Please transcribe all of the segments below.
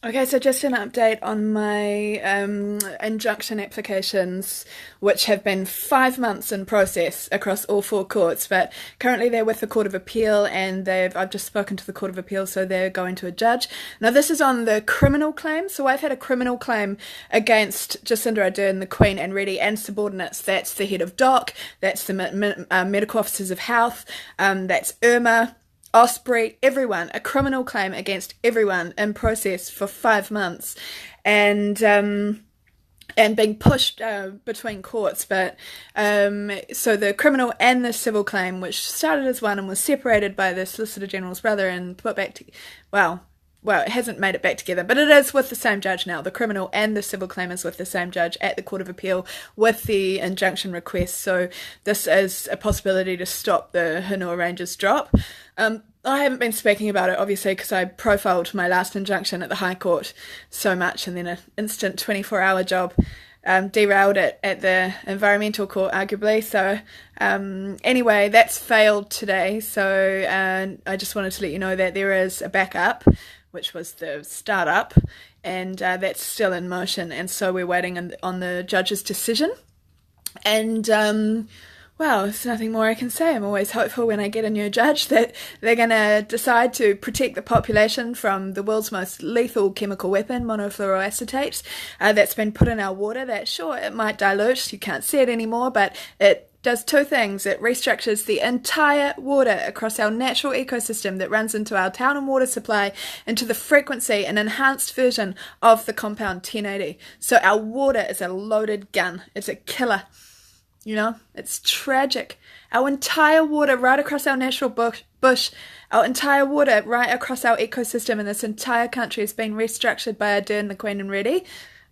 Okay, so just an update on my injunction applications, which have been 5 months in process across all four courts. But currently they're with the Court of Appeal, and I've just spoken to the Court of Appeal, so they're going to a judge. Now this is on the criminal claim. So I've had a criminal claim against Jacinda Ardern, the Queen, and Reddy and subordinates. That's the head of DOC, that's the medical officers of health, that's Irma. Osprey, everyone, a criminal claim against everyone in process for 5 months, and being pushed between courts. But so the criminal and the civil claim, which started as one and was separated by the Solicitor General's brother and put back to, well, it hasn't made it back together, but it is with the same judge now. The criminal and the civil claim is with the same judge at the Court of Appeal with the injunction request. So this is a possibility to stop the Hunua Rangers drop. I haven't been speaking about it, obviously, because I profiled my last injunction at the High Court so much, and then an instant 24-hour job derailed it at the Environmental Court, arguably. So anyway, that's failed today. So I just wanted to let you know that there is a backup, which was the startup, and that's still in motion. And so we're waiting on the judge's decision. And well, there's nothing more I can say. I'm always hopeful when I get a new judge that they're going to decide to protect the population from the world's most lethal chemical weapon, monofluoroacetate, that's been put in our water. That, sure, it might dilute, you can't see it anymore, but it does two things. It restructures the entire water across our natural ecosystem that runs into our town and water supply into the frequency, an enhanced version of the compound 1080. So our water is a loaded gun. It's a killer. You know, it's tragic. Our entire water right across our natural bush, our entire water right across our ecosystem in this entire country has been restructured by Ardern, the Queen and Reddy.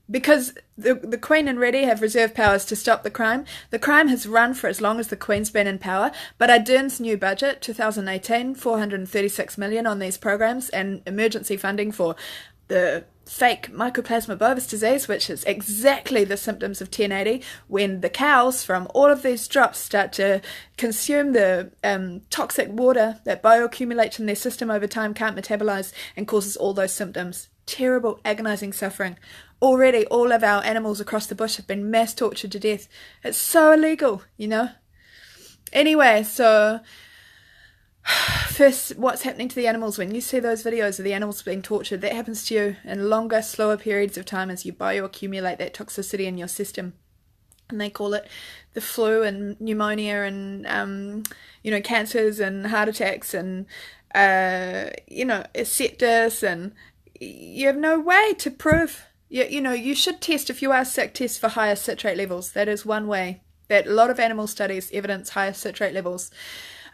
Because the Queen and Reddy have reserve powers to stop the crime. The crime has run for as long as the Queen's been in power, but Ardern's new budget, 2018, 436 million on these programs and emergency funding for the fake Mycoplasma bovis disease, which is exactly the symptoms of 1080 when the cows from all of these drops start to consume the toxic water that bioaccumulates in their system over time, can't metabolize, and causes all those symptoms. Terrible, agonizing suffering. Already all of our animals across the bush have been mass tortured to death. It's so illegal, you know? Anyway, so first, what's happening to the animals when you see those videos of the animals being tortured? That happens to you in longer, slower periods of time as you bioaccumulate that toxicity in your system. And they call it the flu and pneumonia and, cancers and heart attacks and, sepsis, and you have no way to prove. You should test, if you are sick, test for higher citrate levels. That is one way that a lot of animal studies evidence higher citrate levels.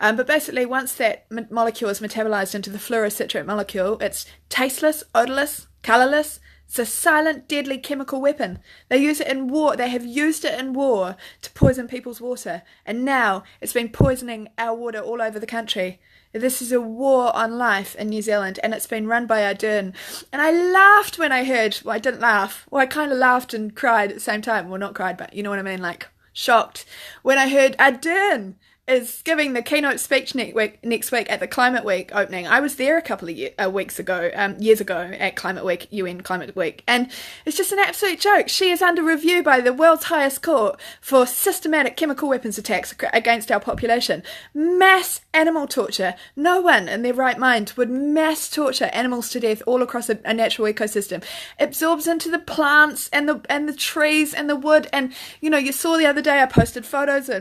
But basically, once that molecule is metabolized into the fluorocitrate molecule, it's tasteless, odorless, colorless. It's a silent, deadly chemical weapon. They use it in war. They have used it in war to poison people's water. And now it's been poisoning our water all over the country. This is a war on life in New Zealand, and it's been run by Ardern. And I laughed when I heard, well, I didn't laugh. Well, I kind of laughed and cried at the same time. Well, not cried, but you know what I mean, like shocked. When I heard Ardern is giving the keynote speech next week at the Climate Week opening. I was there a couple of years ago at Climate Week, UN Climate Week, and it's just an absolute joke. She is under review by the world's highest court for systematic chemical weapons attacks against our population. Mass animal torture. No one in their right mind would mass torture animals to death all across a natural ecosystem. It absorbs into the plants and the trees and the wood, and you saw the other day I posted photos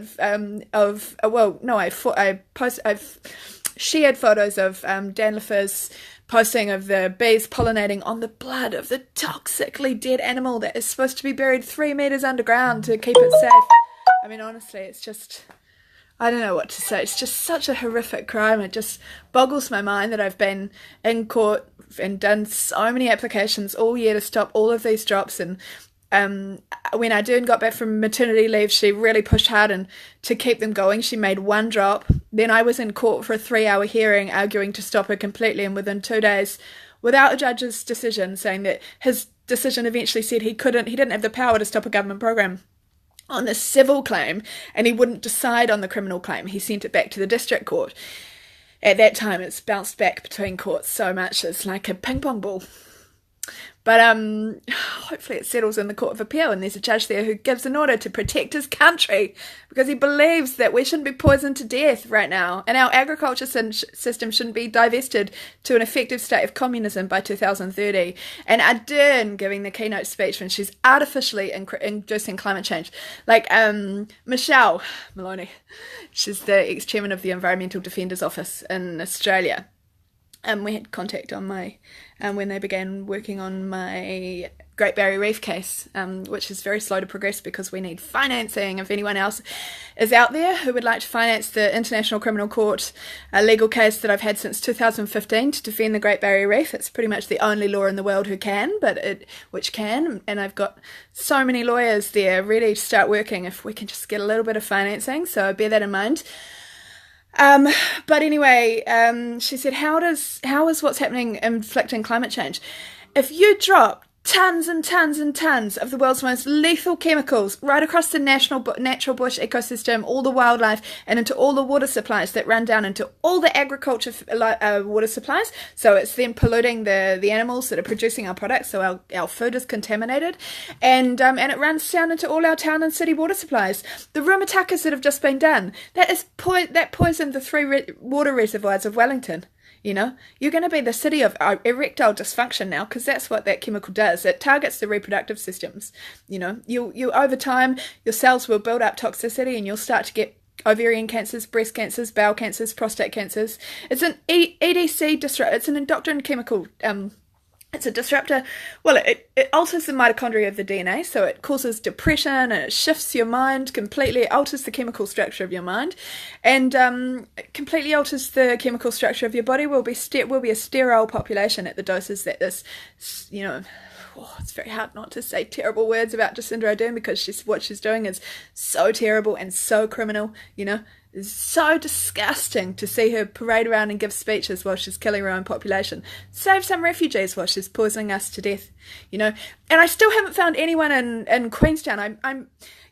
I've shared photos of Dan Leffer's posting of the bees pollinating on the blood of the toxically dead animal that is supposed to be buried 3 meters underground to keep it safe. I mean, honestly, it's just, I don't know what to say. It's just such a horrific crime. It just boggles my mind that I've been in court and done so many applications all year to stop all of these drops. And when Ardern got back from maternity leave, she really pushed hard and to keep them going. She made one drop. Then I was in court for a 3-hour hearing arguing to stop her completely, and within 2 days, without a judge's decision, saying that his decision eventually said he didn't have the power to stop a government program on the civil claim, and he wouldn't decide on the criminal claim. He sent it back to the district court. At that time, it's bounced back between courts so much, it's like a ping pong ball. But hopefully it settles in the Court of Appeal and there's a judge there who gives an order to protect his country because he believes that we shouldn't be poisoned to death right now and our agriculture system shouldn't be divested to an effective state of communism by 2030. And Ardern giving the keynote speech when she's artificially inducing climate change. Like Michelle Maloney, she's the ex-chairman of the Environmental Defenders Office in Australia. We had contact on my when they began working on my Great Barrier Reef case, which is very slow to progress because we need financing. If anyone else is out there who would like to finance the International Criminal Court, a legal case that I've had since 2015 to defend the Great Barrier Reef, it's pretty much the only law in the world which can, and I've got so many lawyers there ready to start working if we can just get a little bit of financing, so bear that in mind. But anyway, she said, how is what's happening inflicting climate change? If you drop tons and tons and tons of the world's most lethal chemicals right across the natural bush ecosystem, all the wildlife, and into all the water supplies that run down into all the agriculture water supplies, so it's then polluting the animals that are producing our products, so our food is contaminated, and it runs down into all our town and city water supplies. The rumatakas that have just been done, that poisoned the three water reservoirs of Wellington. You know, you're going to be the city of erectile dysfunction now because that's what that chemical does. It targets the reproductive systems. You know, you over time, your cells will build up toxicity and you'll start to get ovarian cancers, breast cancers, bowel cancers, prostate cancers. It's an EDC disruptor. It's an endocrine chemical. It's a disruptor. Well, it alters the mitochondria of the DNA, so it causes depression and it shifts your mind completely. It alters the chemical structure of your mind, and it completely alters the chemical structure of your body. Will be a sterile population at the doses that this, you know. Oh, it's very hard not to say terrible words about Jacinda Ardern because what she's doing is so terrible and so criminal, you know. It's so disgusting to see her parade around and give speeches while she's killing her own population. Save some refugees while she's poisoning us to death, you know. And I still haven't found anyone in Queenstown. I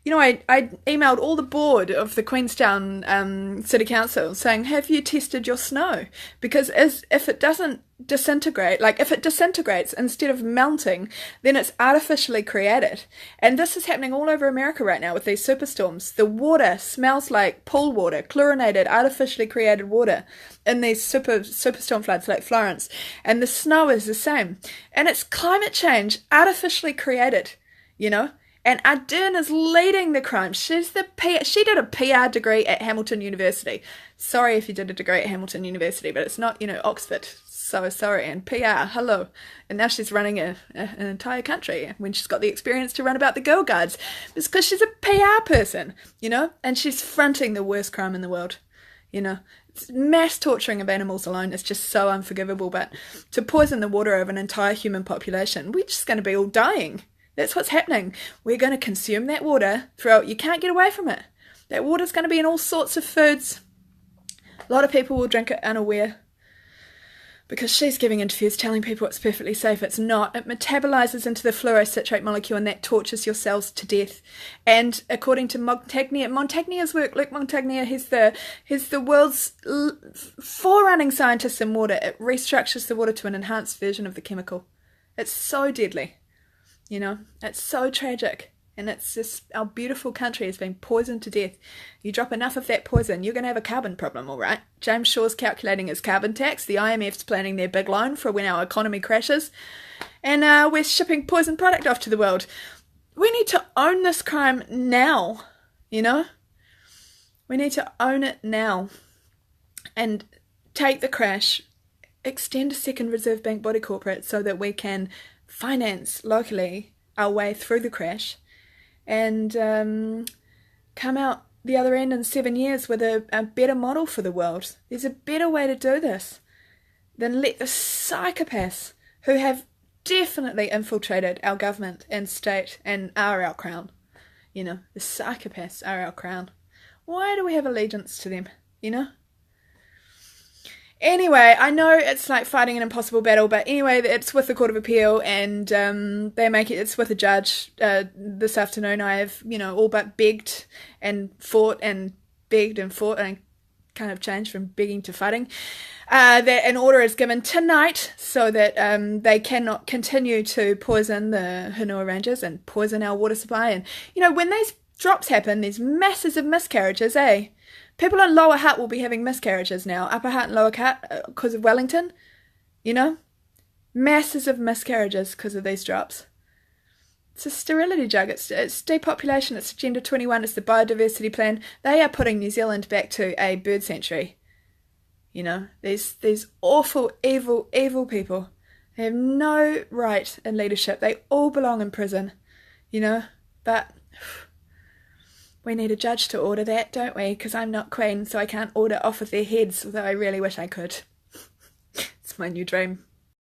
emailed all the board of the Queenstown City Council saying, have you tested your snow? Because if it doesn't disintegrate, like if it disintegrates instead of melting, then it's artificially created. And this is happening all over America right now with these superstorms. The water smells like pool water, chlorinated, artificially created water in these superstorm floods like Florence. And the snow is the same. And it's climate change, artificially created, you know? And Ardern is leading the crime. She did a PR degree at Hamilton University. Sorry if you did a degree at Hamilton University, but it's not, you know, Oxford. So sorry. And PR, hello. And now she's running an entire country when she's got the experience to run about the Girl Guides. It's because she's a PR person, you know, and she's fronting the worst crime in the world, you know. Mass torturing of animals alone is just so unforgivable, but to poison the water of an entire human population, we're just going to be all dying. That's what's happening. We're going to consume that water throughout. You can't get away from it. That water's going to be in all sorts of foods. A lot of people will drink it unaware because she's giving interviews telling people it's perfectly safe. It's not. It metabolizes into the fluorocitrate molecule and that tortures your cells to death. And according to Montagne's work, Luc Montagnier, he's the world's forerunning scientist in water. It restructures the water to an enhanced version of the chemical. It's so deadly. You know, it's so tragic, and it's just our beautiful country has been poisoned to death. You drop enough of that poison, you're going to have a carbon problem, all right? James Shaw's calculating his carbon tax. The IMF's planning their big loan for when our economy crashes, and we're shipping poison product off to the world. We need to own this crime now, you know? We need to own it now and take the crash, extend a second Reserve Bank body corporate so that we can finance locally our way through the crash and come out the other end in 7 years with a better model for the world. There's a better way to do this than let the psychopaths who have definitely infiltrated our government and state and are our crown. You know, the psychopaths are our crown. Why do we have allegiance to them, you know? Anyway, I know it's like fighting an impossible battle, but anyway, it's with the Court of Appeal, and it's with a judge. This afternoon I have, you know, all but begged and fought and begged and fought, and kind of changed from begging to fighting. That an order is given tonight so that they cannot continue to poison the Hunua Rangers and poison our water supply. And, when these drops happen, there's masses of miscarriages, eh? People in Lower Hutt will be having miscarriages now. Upper Hutt and Lower Hutt, because of Wellington, masses of miscarriages because of these drops. It's a sterility jug, it's depopulation, it's Agenda 21, it's the biodiversity plan. They are putting New Zealand back to a bird sanctuary. These awful, evil, evil people. They have no right in leadership. They all belong in prison, But we need a judge to order that, don't we? Because I'm not Queen, so I can't order off with their heads, although I really wish I could. It's my new dream.